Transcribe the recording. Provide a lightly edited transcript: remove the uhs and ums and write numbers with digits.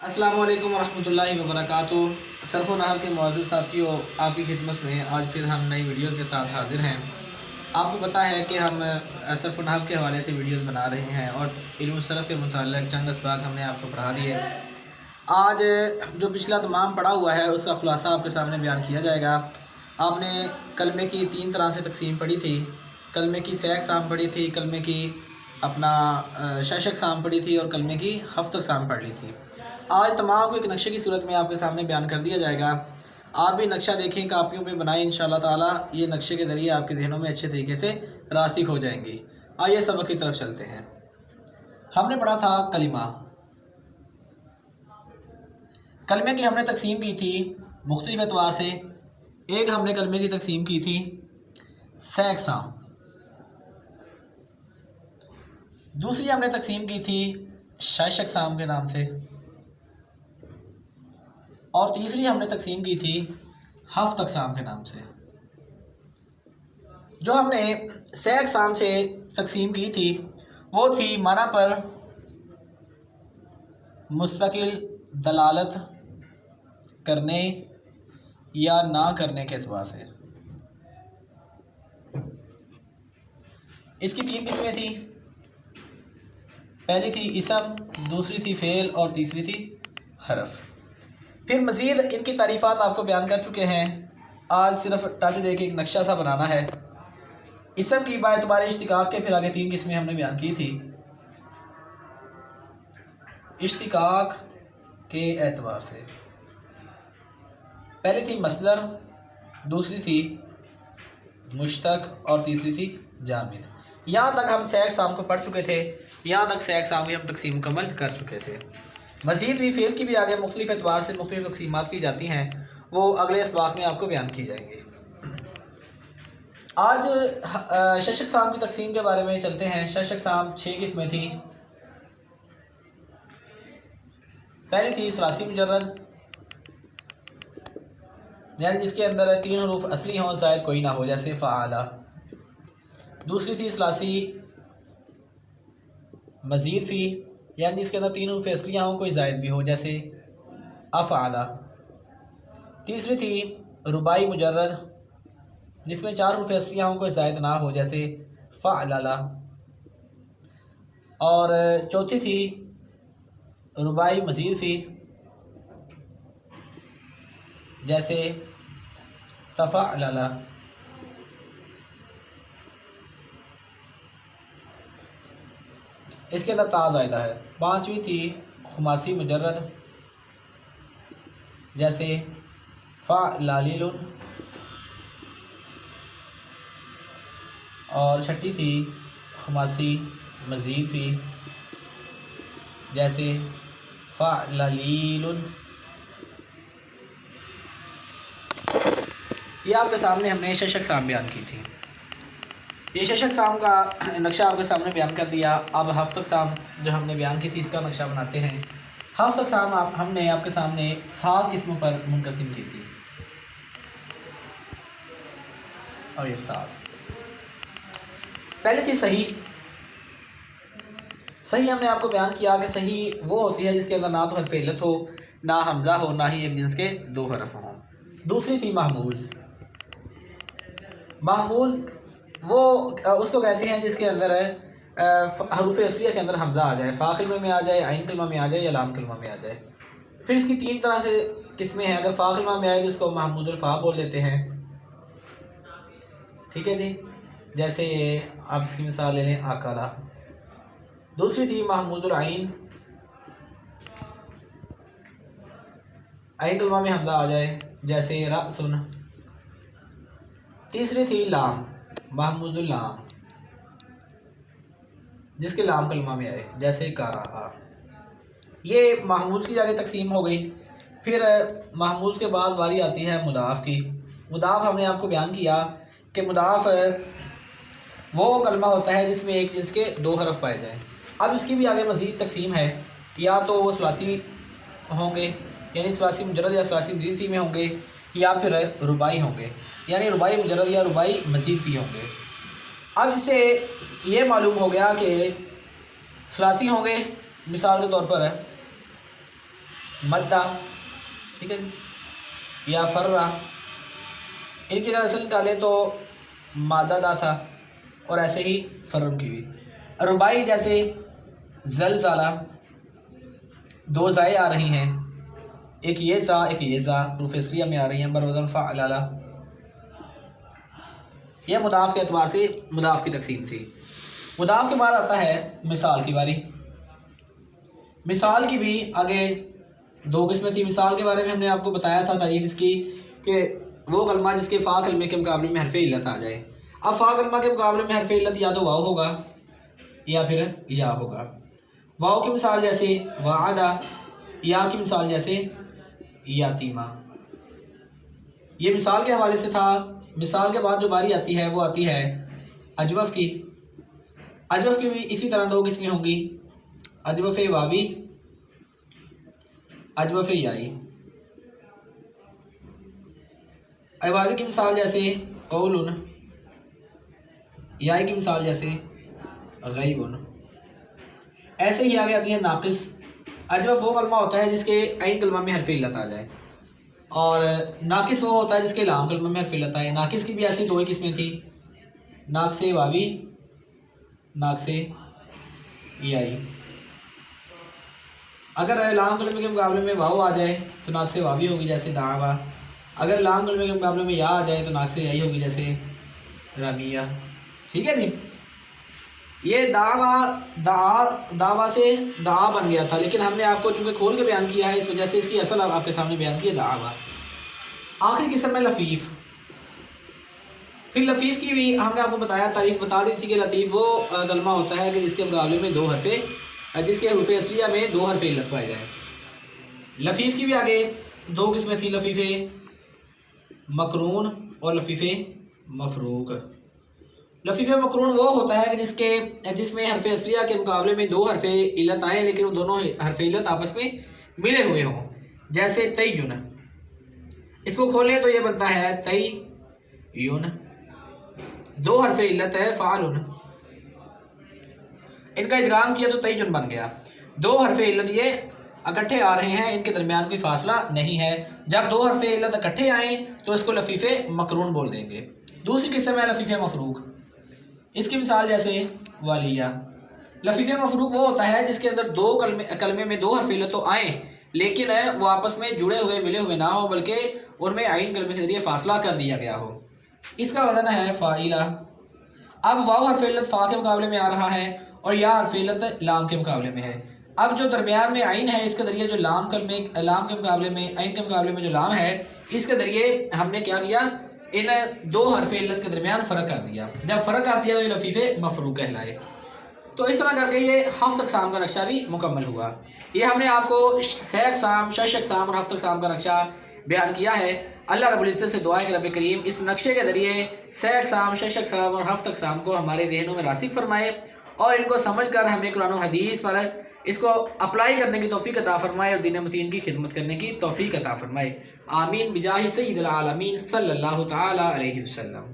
अस्सलाम वालेकुम रहमतुल्लाहि व बरकातुहू। सर्फ़ व नहव के मुअज़्ज़िज़ साथियों, आपकी खिदमत में आज फिर हम नई वीडियो के साथ हाज़िर हैं। आपको पता है कि हम सर्फ़ व नहव के हवाले से वीडियोज़ बना रहे हैं और इल्म सरफ़ के मुताल्लिक़ चंद असबाक़ हमने आपको पढ़ा दिए। आज जो पिछला तमाम पढ़ा हुआ है उसका ख़ुलासा आपके सामने बयान किया जाएगा। आपने कलमे की 3 तरह से तक़सीम पढ़ी थी। कलमे की सह अक़साम पढ़ी थी, कलमे की अपना 6 अक़साम पढ़ी थी और कलमे की 7 अक़साम पढ़ ली थी। आज तमाम को एक नक्शे की सूरत में आपके सामने बयान कर दिया जाएगा। आप भी नक्शा देखें, कापियों पे बनाएं, इंशाअल्लाह ताला ये नक्शे के ज़रिए आपके ज़हनों में अच्छे तरीके से रासिख हो जाएंगी। आइए सबक की तरफ चलते हैं। हमने पढ़ा था कलिमा। कलमे की हमने तकसीम की थी मुख्तलिफ एतवार से। एक हमने कलमे की तकसीम की थी सह अक़साम, दूसरी हमने तकसीम की थी 6 अक़साम के नाम से, और तीसरी हमने तकसीम की थी 7 अक़साम के नाम से। जो हमने सह अक़साम से तकसीम की थी वो थी माना पर मुस्तकिल दलालत करने या ना करने के एतबार से। इसकी 3 किस्में थी। पहली थी इसम, दूसरी थी फ़ेल और तीसरी थी हरफ। फिर मज़ीद इनकी तारीफ़ात आपको बयान कर चुके हैं। आज सिर्फ टच दे के एक नक्शा सा बनाना है। इसम की बाएतबार इश्तिकाक के फिर आगे 3 किस्में हमने बयान की थी। इश्तिकाक के एतबार से पहली थी मसदर, दूसरी थी मुश्तक और तीसरी थी जामिद। यहाँ तक हम सह अक़साम को पढ़ चुके थे। यहाँ तक सह अक़साम की हम तकसीम मुकम्मल कर चुके थे। मज़ीद भी फ़ेल की भी आगे मुख्तलिफ एतबार से मुख्तलिफ तक़सीमात की जाती हैं, वो अगले असबाक़ में आपको बयान की जाएंगी। आज 6 अक़साम की तकसीम के बारे में चलते हैं। 6 अक़साम 6 किस्में थी। पहली थी सलासी मुजर्रद, यानी जिसके अंदर 3 हरूफ असली हों, ज़ायद कोई ना हो, जैसे फ़आला। दूसरी थी सलासी मज़ीद फ़ी, यानी जिसके अंदर 3 हरूफ असलियाँ हों, कोई ज़ायद भी हो, जैसे अफ़आला। तीसरी थी रुबाई मुजर्रद, जिसमें 4 हरूफ असलियाँ हों, कोई ज़ायद ना हो, जैसे फ़अलला। और चौथी थी रुबाई मज़ीद फ़ी, जैसे तफ़अलला। इसके अंदर ता ज़ायदा है। पाँचवीं थी खुमासी मुजर्रद, जैसे फ़अलालिलुन। और छठी थी खुमासी मज़ीद फ़ी, जैसे फ़अलालीलुन। ये आपके सामने हमने 6 अक़साम बयान की थी। ये 6 अक़साम का नक्शा आपके सामने बयान कर दिया। अब 7 अक़साम जो हमने बयान की थी इसका नक्शा बनाते हैं। 7 अक़साम हमने आपके सामने 7 किस्मों पर मुनक़सिम की थी। और ये 7 पहले थी सही। सही हमने आपको बयान किया कि सही वो होती है जिसके अंदर ना तो हरफ़ इल्लत हो, ना हमज़ा हो, ना ही एक जिन्स के 2 हरफ हों। दूसरी थी महमूज़। महमूज़ वो उसको कहते हैं जिसके अंदर हरूफ असलिया के अंदर हमज़ा आ जाए, फ़ा कलमा में आ जाए, आइन कलमा में आ जाए या लाम कलमा में आ जाए। फिर इसकी 3 तरह से किस्में हैं। अगर फ़ा कलमा में आए तो इसको महमूदुल फ़ा बोल लेते हैं, ठीक है जी। जैसे आप इसकी मिसाल ले लें आकला। दूसरी थी महमूदुल आइन, आइन कलमा में हमज़ा आ जाए, जैसे रअसुन। तीसरी थी लाम, महमूदुल लाम, जिसके लाम कलमा में आए, जैसे कारा। ये महमूद की आगे तकसीम हो गई। फिर महमूद के बाद बारी आती है मुदाफ़ की। मुदाफ़ हमने आपको बयान किया कि मुदाफ़ वो कलमा होता है जिसमें एक जिन्स के 2 हरफ पाए जाएँ। अब इसकी भी आगे मज़ीद तकसीम है। या तो वो सलासी होंगे, यानी सलासी मुजर्रद या सलासी मज़ीद फ़ी में होंगे, या फिर रुबाई होंगे, यानी रुबाई मुजर्रद या रुबाई मज़ीद फ़ी होंगे। अब इससे ये मालूम हो गया कि सलासी होंगे, मिसाल के तौर पर مدہ، ٹھیک ہے جی، یا فرہ، ان کی اگر اصل نکالے تو مادہ دا تھا، اور ایسے ہی فرم کی بھی. ربائی جیسے زلزلہ، دو زائیں آ رہی ہیں، ایک یہ زا ایک یہ زا، حروف اصلیہ میں آ رہی ہیں، بر وزن فعلالہ. یہ مضاف کے اعتبار سے مضاف کی تقسیم تھی. مضاف کے بعد آتا ہے مثال کی باری. مثال کی بھی آگے دو قسمیں تھی. مثال کے بارے میں ہم نے آپ کو بتایا تھا تعریف اس کی کہ وہ کلمہ جس کے فا کلمے کے مقابلے میں حرف علت آ جائے. اب فا کلمہ کے مقابلے میں حرف علت یا تو واو ہوگا یا پھر یا ہوگا. واو کی مثال جیسے وعدہ، یا کی مثال جیسے یاتیمہ. یہ مثال کے حوالے سے تھا. مثال کے بعد جو باری آتی ہے وہ آتی ہے اجوف کی. اجوف کی بھی اسی طرح دو قسمیں ہوں گی، اجوف واوی، اجوف یائی. واوی کی مثال جیسے قول، یائی کی مثال جیسے غیب. ایسے ہی آگے آتی ہے ناقص. اجوف وہ کلمہ ہوتا ہے جس کے عین کلمہ میں حرف علت آ جائے، اور ناقص وہ ہوتا ہے جس کے لام کلمہ میں حرف علت آئے. ناقص کی بھی ایسی دو ہی قسمیں تھیں، ناقص واوی، ناقص یائی. اگر لام کلمے کے مقابلے میں واو آ جائے تو ناقص واوی ہوگی جیسے دعوا. اگر لام کلمے کے مقابلے میں یا آ جائے تو ناقص یائی ہوگی جیسے رامیہ. ٹھیک ہے جی. یہ دعوا سے دعا بن گیا تھا، لیکن ہم نے آپ کو چونکہ کھول کے بیان کیا ہے اس وجہ سے اس کی اصل آپ کے سامنے بیان کی ہے دعوا. آخری قسم ہے لفیف. پھر لفیف کی بھی ہم نے آپ کو بتایا، تعریف بتا دی تھی کہ لطیف وہ کلمہ ہوتا ہے کہ جس کے مقابلے میں دو حرف، جس کے حروف اصلیہ میں دو حرف علت پائے جائیں. لفیف کی بھی آگے دو قسمیں تھیں، لفیف مقرون اور لفیف مفروق. لفیف مقرون وہ ہوتا ہے کہ جس میں حرف اصلیہ کے مقابلے میں دو حرف علت آئیں لیکن وہ دونوں حرف علت آپس میں ملے ہوئے ہوں، جیسے تیون. اس کو کھولیں تو یہ بنتا ہے تیون، دو حرف علت ہے فعلن. ان کا ادغام کیا تو تیون بن گیا. دو حرف علت یہ اکٹھے آ رہے ہیں، ان کے درمیان کوئی فاصلہ نہیں ہے. جب دو حرف علت اکٹھے آئیں تو اس کو لفیف مقرون بول دیں گے. دوسری قسم ہے لفیف مفروق. اس کی مثال جیسے والیہ. لفیف مفروق وہ ہوتا ہے جس کے اندر دو کلمے میں دو حرف علت تو آئیں لیکن وہ آپس میں جڑے ہوئے ملے ہوئے نہ ہو، بلکہ ان میں عین کلمے کے ذریعے فاصلہ کر دیا گیا ہو. اس کا وزن ہے فاعلہ. اب واو حرف علت فا کے مقابلے میں آ رہا ہے اور یا حرف علت لام کے مقابلے میں ہے. اب جو درمیان میں عین ہے اس کے ذریعے جو لام کے مقابلے میں عین کے مقابلے میں جو لام ہے اس کے ذریعے ہم نے کیا کیا، ان دو حرف علت کے درمیان فرق کر دیا. جب فرق کر دیا تو یہ لفیف مفروق کہلائے. تو اس طرح کر کے یہ 7 اقسام کا نقشہ بھی مکمل ہوا. یہ ہم نے آپ کو 6 اقسام 6 اقسام اور 7 اقسام کا نقشہ بیان کیا ہے. اللہ رب العزت سے دعا ہے کہ رب کریم اس نقشے کے ذریعے 6 اقسام 6 اقسام اور 7 اقسام کو ہمارے ذہنوں میں راسخ فرمائے اور ان کو سمجھ کر ہمیں قرآن و حدیث پر اس کو اپلائی کرنے کی توفیق عطا فرمائے اور دین متین کی خدمت کرنے کی توفیق عطا فرمائے. آمین بجاہ سید العالمین صلی اللہ تعالی علیہ وسلم.